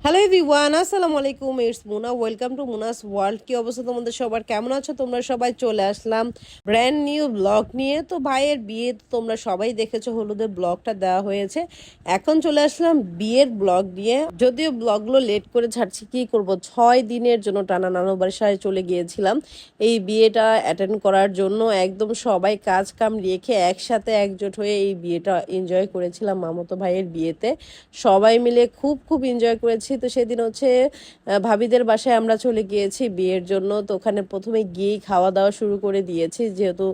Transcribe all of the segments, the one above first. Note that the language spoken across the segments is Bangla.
হ্যালো এভরিওয়ান, আসসালামু আলাইকুম। It's Muna, welcome to Muna's world. কি অবস্থা তোমাদের সবার, কেমন আছো তোমরা সবাই? চলে আসলাম ব্র্যান্ড নিউ ব্লগ নিয়ে। তো ভাইয়ের বিয়ে তো তোমরা সবাই দেখেছো, হলুদের ব্লগটা দেওয়া হয়েছে। এখন চলে আসলাম বিয়ের ব্লগ নিয়ে। যদিও ব্লগগুলো লেট করে ছাড়ছি, কি করব, 6 দিনের জন্য টানা নানু বাসায় চলে গিয়েছিলাম এই বিয়েটা অ্যাটেন্ড করার জন্য। একদম সবাই কাজ কাম রেখে একসাথে একজোট হয়ে এই বিয়েটা এনজয় করেছিলাম মামাতো ভাইয়ের বিয়েতে। সবাই মিলে খুব খুব এনজয় করেছি। তো সেদিন হচ্ছে ভাবিদের বাসায় আমরা চলে গিয়েছি বিয়ের জন্য। তো ওখানে প্রথমে গিয়েই খাওয়া দাওয়া শুরু করে দিয়েছি, যেহেতু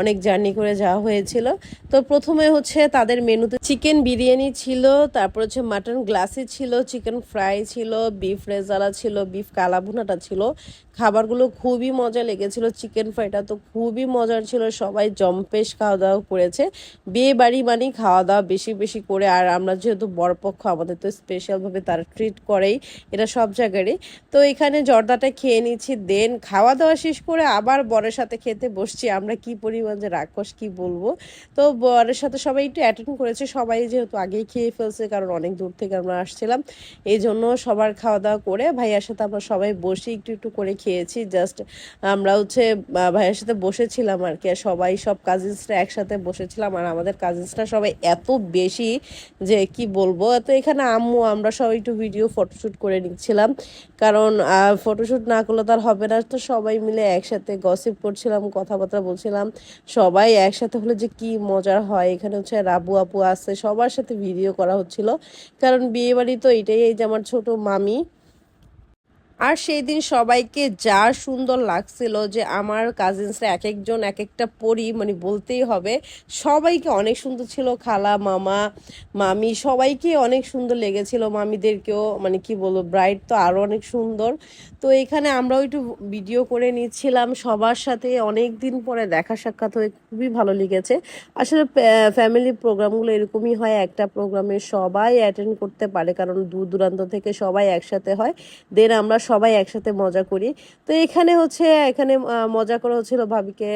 অনেক জার্নি করে যাওয়া হয়েছিল। তো প্রথমে হচ্ছে তাদের মেনুতে চিকেন বিরিয়ানি ছিল, তারপর হচ্ছে মাটন গ্লাসি ছিল, চিকেন ফ্রাই ছিল, বিফ রেজালা ছিল, বিফ কালাভুনাটা ছিল। খাবারগুলো খুবই মজা লেগেছিল। চিকেন ফ্রাইটা তো খুবই মজার ছিল, সবাই জম্পেশ খাওয়া দাওয়া করেছে। বিয়ে বাড়ি মানে খাওয়া দাওয়া বেশি বেশি করে। আর আমরা যেহেতু বরপক্ষ, আমাদের তো স্পেশালভাবে তারা ট্রিট করেই, এটা সব জায়গারই। তো এখানে জর্দাটা খেয়ে নিচ্ছি, দেন খাওয়া দাওয়া শেষ করে আবার বরের সাথে খেতে বসছি। আমরা কি পরিমাণ যে রাক্ষস কি বলবো। তো বরের সাথে সবাই একটু অ্যাটেন্ড করেছে, সবাই যেহেতু আগেই খেয়ে ফেলছে, কারণ অনেক দূর থেকে আমরা আসছিলাম। এই জন্য সবার খাওয়া দাওয়া করে ভাইয়ার সাথে আমরা সবাই বসে একটু একটু করে খেয়েছি। জাস্ট আমরা হচ্ছে ভাইয়ের সাথে বসেছিলাম আর কি, আর সবাই সব কাজিনসরা একসাথে বসেছিলাম। আর আমাদের কাজিনসরা সবাই এত বেশি যে কি বলবো। তো এখানে আম্মু আমরা সবাই একটু ভিডিও ফটোশ্যুট করে নিচ্ছিলাম, কারণ ফটোশ্যুট না করলে তার হবে না। তো সবাই মিলে একসাথে গসিপ করছিলাম, কথাবার্তা বলছিলাম। সবাই একসাথে হলে যে কি মজার হয়। এখানে হচ্ছে রাবু আপু আছে, সবার সাথে ভিডিও করা হচ্ছিল, কারণ বিয়ে বাড়ি তো এটাই। এই যে আমার ছোট মামি। আর সেই দিন সবাইকে যা সুন্দর লাগছিল, যে আমার কাজিনসরা এক একজন এক একটা পরি, মানে বলতেই হবে। সবাইকে অনেক সুন্দর ছিল, খালা মামা মামি সবাইকে অনেক সুন্দর লেগেছিল। মামিদেরকেও, মানে কি বলবো, ব্রাইড তো আরও অনেক সুন্দর। তো এখানে আমরাও একটু ভিডিও করে নিচ্ছিলাম সবার সাথে। অনেক দিন পরে দেখা সাক্ষাৎ হয়ে খুবই ভালো লেগেছে। আসলে ফ্যামিলি প্রোগ্রামগুলো এরকমই হয়, একটা প্রোগ্রামে সবাই অ্যাটেন্ড করতে পারে, কারণ দূর দূরান্ত থেকে সবাই একসাথে হয়। দেন আমরা সবাই একসাথে মজা করি। তো এখানে মজা করা হচ্ছিল, ভাবিকে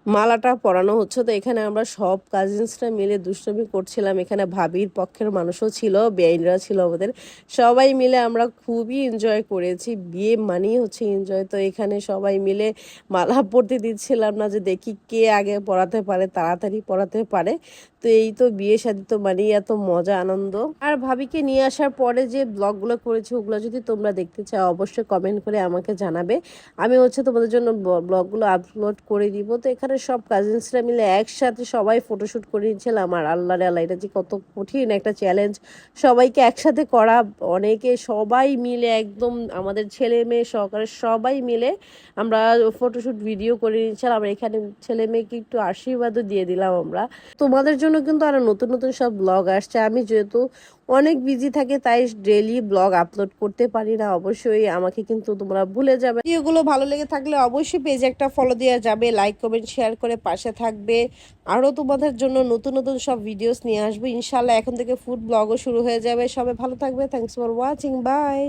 মালাটা পরানো হচ্ছে। তো এখানে আমরা সব কাজিনসরা মিলে দুষ্টুমি করছিলাম। এখানে ভাবির পক্ষের মানুষও ছিল, বেআইনরা ছিল আমাদের। সবাই মিলে আমরা খুবই এনজয় করেছি। বিয়ে মানেই হচ্ছে এনজয়। তো এখানে সবাই মিলে মালা পরতে দিচ্ছিলাম না, যে দেখি কে আগে পরাতে পারে, তাড়াতাড়ি পরাতে পারে। তো এই তো বিয়ে শাদী তো মানেই এত মজা আনন্দ। আর ভাবিকে নিয়ে আসার পরে যে ব্লগগুলো করেছি, ওগুলো যদি তোমরা দেখতে চাও অবশ্যই কমেন্ট করে আমাকে জানাবে। আমি হচ্ছে তোমাদের জন্য ব্লগগুলো আপলোড করে দিব। তো এখানে সব কাজিনসরা মিলে একসাথে সবাই ফটোশ্যুট করে নিয়েছিলাম। আর আল্লাহ রে আল্লাহ, এটা যে কত কঠিন একটা চ্যালেঞ্জ সবাইকে একসাথে করা। অনেকে সবাই মিলে একদম আমাদের ছেলে মেয়ে সহকারে সবাই মিলে আমরা ফটোশ্যুট ভিডিও করে নিয়েছিলাম। আর এখানে ছেলে মেয়েকে একটু আশীর্বাদও দিয়ে দিলাম আমরা। তোমাদের জন্য কিন্তু আরো নতুন নতুন সব ব্লগ আসছে। আমি যেহেতু অনেক বিজি থাকে, তাই ডেইলি ব্লগ আপলোড করতে পারি না। অবশ্যই আমাকে কিন্তু তোমরা ভুলে যাবে। ভিডিওগুলো ভালো লেগে থাকলে অবশ্যই পেজে একটা ফলো দেওয়া যাবে, লাইক কমেন্ট শেয়ার করে পাশে থাকবে। আরও তোমাদের জন্য নতুন নতুন সব ভিডিওস নিয়ে আসবো ইনশাল্লাহ। এখন থেকে ফুড ব্লগও শুরু হয়ে যাবে। সবাই ভালো থাকবে। Thanks for watching, by.